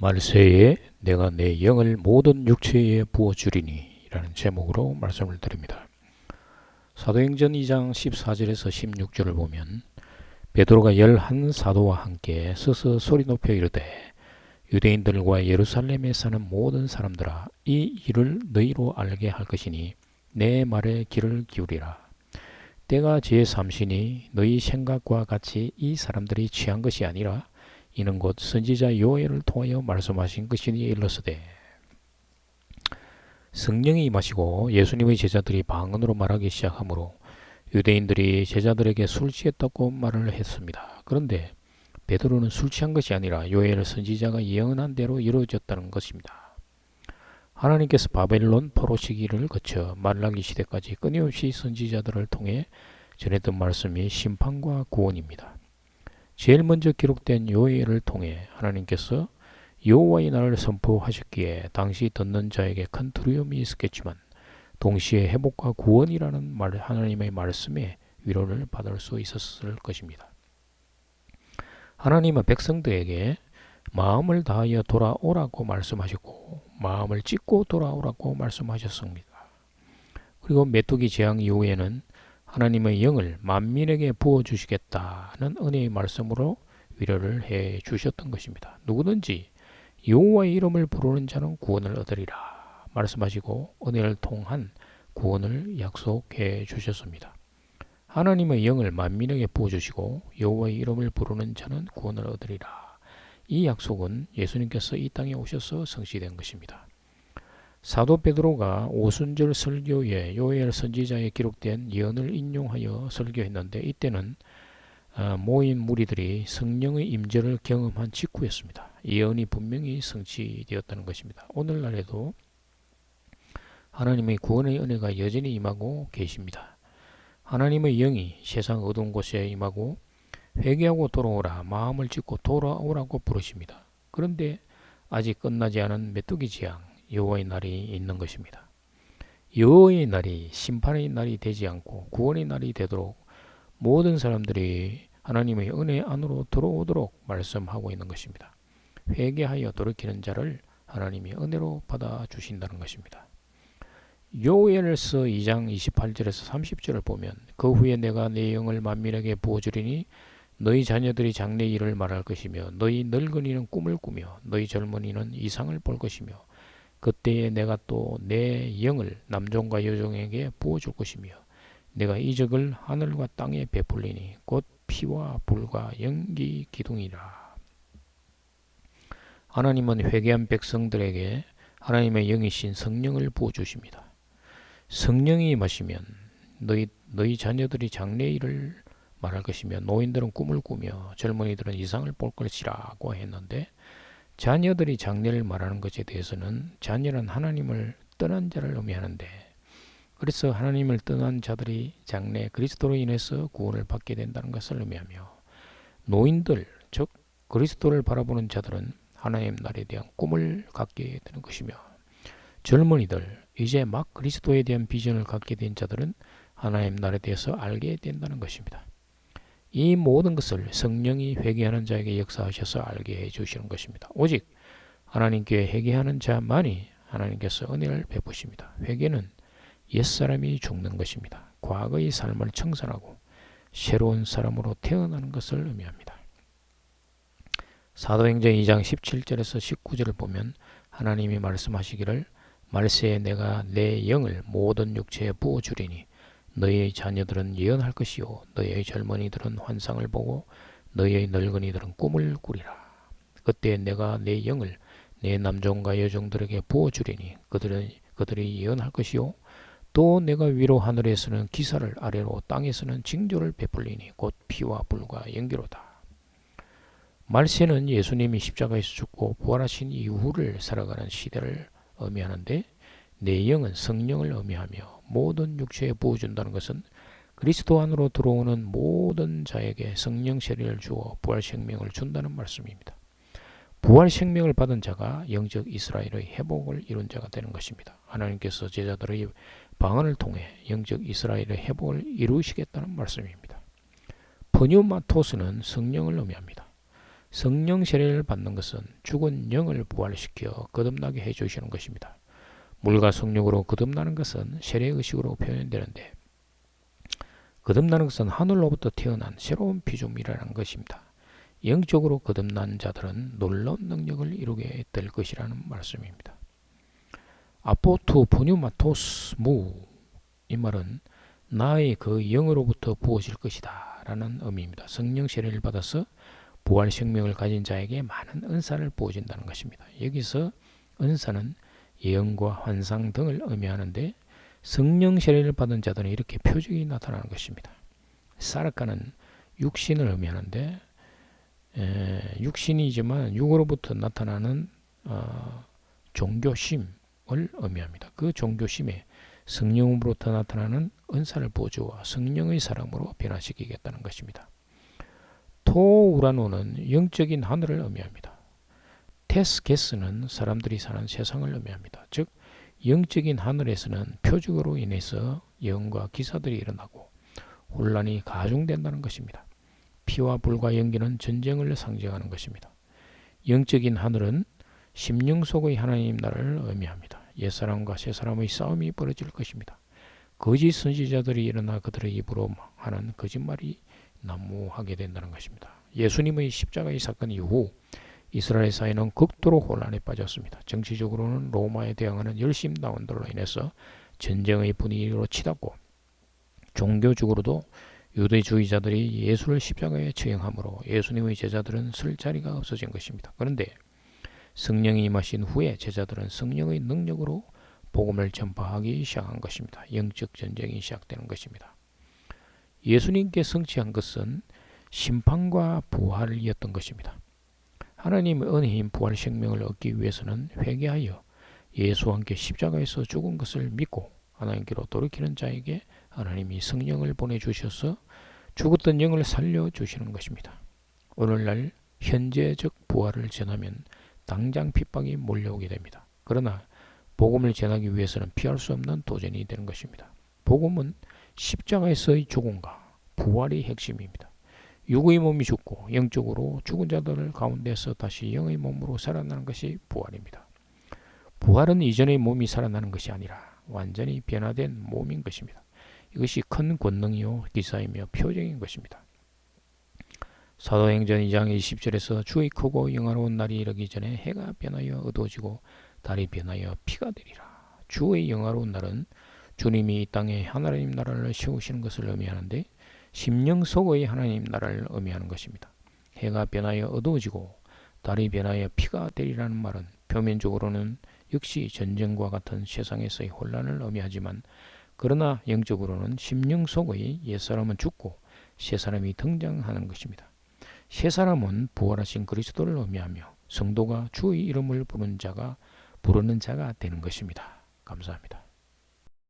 말세에 내가 내 영을 모든 육체에 부어주리니 라는 제목으로 말씀을 드립니다. 사도행전 2장 14절에서 16절을 보면 베드로가 11사도와 함께 서서 소리 높여 이르되 유대인들과 예루살렘에 사는 모든 사람들아 이 일을 너희로 알게 할 것이니 내 말에 귀를 기울이라. 때가 제3시니 너희 생각과 같이 이 사람들이 취한 것이 아니라 이는 곧 선지자 요엘을 통하여 말씀하신 것이니 일렀으되 성령이 임하시고 예수님의 제자들이 방언으로 말하기 시작하므로 유대인들이 제자들에게 술 취했다고 말을 했습니다. 그런데 베드로는 술 취한 것이 아니라 요엘 선지자가 예언한 대로 이루어졌다는 것입니다. 하나님께서 바벨론 포로 시기를 거쳐 말라기 시대까지 끊임없이 선지자들을 통해 전했던 말씀이 심판과 구원입니다. 제일 먼저 기록된 요엘을 통해 하나님께서 여호와의 날을 선포하셨기에 당시 듣는 자에게 큰 두려움이 있었겠지만 동시에 회복과 구원이라는 하나님의 말씀에 위로를 받을 수 있었을 것입니다. 하나님은 백성들에게 마음을 다하여 돌아오라고 말씀하셨고 마음을 찢고 돌아오라고 말씀하셨습니다. 그리고 메뚜기 재앙 이후에는 하나님의 영을 만민에게 부어주시겠다는 은혜의 말씀으로 위로를 해 주셨던 것입니다. 누구든지 여호와의 이름을 부르는 자는 구원을 얻으리라 말씀하시고 은혜를 통한 구원을 약속해 주셨습니다. 하나님의 영을 만민에게 부어주시고 여호와의 이름을 부르는 자는 구원을 얻으리라. 이 약속은 예수님께서 이 땅에 오셔서 성취된 것입니다. 사도 베드로가 오순절 설교에 요엘 선지자에 기록된 예언을 인용하여 설교했는데 이때는 모인 무리들이 성령의 임재를 경험한 직후였습니다. 예언이 분명히 성취되었다는 것입니다. 오늘날에도 하나님의 구원의 은혜가 여전히 임하고 계십니다. 하나님의 영이 세상 어두운 곳에 임하고 회개하고 돌아오라 마음을 찢고 돌아오라고 부르십니다. 그런데 아직 끝나지 않은 메뚜기 재앙 여호와의 날이 있는 것입니다. 여호와의 날이 심판의 날이 되지 않고 구원의 날이 되도록 모든 사람들이 하나님의 은혜 안으로 들어오도록 말씀하고 있는 것입니다. 회개하여 돌이키는 자를 하나님이 은혜로 받아주신다는 것입니다. 요엘서 2장 28절에서 30절을 보면 그 후에 내가 내 영을 만민에게 부어주리니 너희 자녀들이 장래 일을 말할 것이며 너희 늙은이는 꿈을 꾸며 너희 젊은이는 이상을 볼 것이며 그때에 내가 또 내 영을 남종과 여종에게 부어줄 것이며 내가 이적을 하늘과 땅에 베풀리니 곧 피와 불과 연기 기둥이라. 하나님은 회개한 백성들에게 하나님의 영이신 성령을 부어주십니다. 성령이 임하시면 너희 자녀들이 장래 일을 말할 것이며 노인들은 꿈을 꾸며 젊은이들은 이상을 볼 것이라고 했는데 자녀들이 장래를 말하는 것에 대해서는 자녀는 하나님을 떠난 자를 의미하는데 그래서 하나님을 떠난 자들이 장래 그리스도로 인해서 구원을 받게 된다는 것을 의미하며 노인들 즉 그리스도를 바라보는 자들은 하나님 나라에 대한 꿈을 갖게 되는 것이며 젊은이들 이제 막 그리스도에 대한 비전을 갖게 된 자들은 하나님 나라에 대해서 알게 된다는 것입니다. 이 모든 것을 성령이 회개하는 자에게 역사하셔서 알게 해주시는 것입니다. 오직 하나님께 회개하는 자만이 하나님께서 은혜를 베푸십니다. 회개는 옛사람이 죽는 것입니다. 과거의 삶을 청산하고 새로운 사람으로 태어나는 것을 의미합니다. 사도행전 2장 17절에서 19절을 보면 하나님이 말씀하시기를 말세에 내가 내 영을 모든 육체에 부어주리니 너희의 자녀들은 예언할 것이요 너희의 젊은이들은 환상을 보고 너희의 늙은이들은 꿈을 꾸리라. 그때 내가 내 영을 내 남종과 여종들에게 부어주리니 그들이 예언할 것이요 또 내가 위로 하늘에서는 기사를 아래로 땅에서는 징조를 베풀리니 곧 피와 불과 연기로다. 말세는 예수님이 십자가에서 죽고 부활하신 이후를 살아가는 시대를 의미하는데 내 영은 성령을 의미하며 모든 육체에 부어준다는 것은 그리스도 안으로 들어오는 모든 자에게 성령 세례를 주어 부활 생명을 준다는 말씀입니다. 부활 생명을 받은 자가 영적 이스라엘의 회복을 이룬 자가 되는 것입니다. 하나님께서 제자들의 방언을 통해 영적 이스라엘의 회복을 이루시겠다는 말씀입니다. 프뉴마토스는 성령을 의미합니다. 성령 세례를 받는 것은 죽은 영을 부활시켜 거듭나게 해주시는 것입니다. 물과 성령으로 거듭나는 것은 세례의식으로 표현되는데 거듭나는 것은 하늘로부터 태어난 새로운 피조물이라는 것입니다. 영적으로 거듭난 자들은 놀라운 능력을 이루게 될 것이라는 말씀입니다. 아포투 푸뉴마토스 무, 이 말은 나의 그 영으로부터 부어질 것이다 라는 의미입니다. 성령 세례를 받아서 부활 생명을 가진 자에게 많은 은사를 부어진다는 것입니다. 여기서 은사는 예언과 환상 등을 의미하는데 성령 세례를 받은 자들은 이렇게 표적이 나타나는 것입니다. 사르카는 육신을 의미하는데 육신이지만 육으로부터 나타나는 종교심을 의미합니다. 그 종교심에 성령으로부터 나타나는 은사를 보여주어 성령의 사람으로 변화시키겠다는 것입니다. 토우라노는 영적인 하늘을 의미합니다. 테스게스는 사람들이 사는 세상을 의미합니다. 즉 영적인 하늘에서는 표적으로 인해서 예언과 기사들이 일어나고 혼란이 가중된다는 것입니다. 피와 불과 연기는 전쟁을 상징하는 것입니다. 영적인 하늘은 심령 속의 하나님 나라를 의미합니다. 옛사람과 새사람의 싸움이 벌어질 것입니다. 거짓 선지자들이 일어나 그들의 입으로 하는 거짓말이 난무하게 된다는 것입니다. 예수님의 십자가의 사건 이후 이스라엘 사회는 극도로 혼란에 빠졌습니다. 정치적으로는 로마에 대항하는 열심당원들로 인해서 전쟁의 분위기로 치닫고 종교적으로도 유대주의자들이 예수를 십자가에 처형하므로 예수님의 제자들은 설 자리가 없어진 것입니다. 그런데 성령이 임하신 후에 제자들은 성령의 능력으로 복음을 전파하기 시작한 것입니다. 영적 전쟁이 시작되는 것입니다. 예수님께 성취한 것은 심판과 부활이었던 것입니다. 하나님의 은혜인 부활 생명을 얻기 위해서는 회개하여 예수와 함께 십자가에서 죽은 것을 믿고 하나님께로 돌이키는 자에게 하나님이 성령을 보내주셔서 죽었던 영을 살려주시는 것입니다. 오늘날 현재적 부활을 전하면 당장 핍박이 몰려오게 됩니다. 그러나 복음을 전하기 위해서는 피할 수 없는 도전이 되는 것입니다. 복음은 십자가에서의 죽음과 부활이 핵심입니다. 육의 몸이 죽고 영적으로 죽은 자들 가운데서 다시 영의 몸으로 살아나는 것이 부활입니다. 부활은 이전의 몸이 살아나는 것이 아니라 완전히 변화된 몸인 것입니다. 이것이 큰 권능이요 기사이며 표적인 것입니다. 사도행전 2장 20절에서 주의 크고 영화로운 날이 이르기 전에 해가 변하여 어두워지고 달이 변하여 피가 되리라. 주의 영화로운 날은 주님이 이 땅에 하나님 나라를 세우시는 것을 의미하는데 심령 속의 하나님 나라를 의미하는 것입니다. 해가 변하여 어두워지고 달이 변하여 피가 되리라는 말은 표면적으로는 역시 전쟁과 같은 세상에서의 혼란을 의미하지만 그러나 영적으로는 심령 속의 옛사람은 죽고 새사람이 등장하는 것입니다. 새사람은 부활하신 그리스도를 의미하며 성도가 주의 이름을 부르는 자가 되는 것입니다. 감사합니다.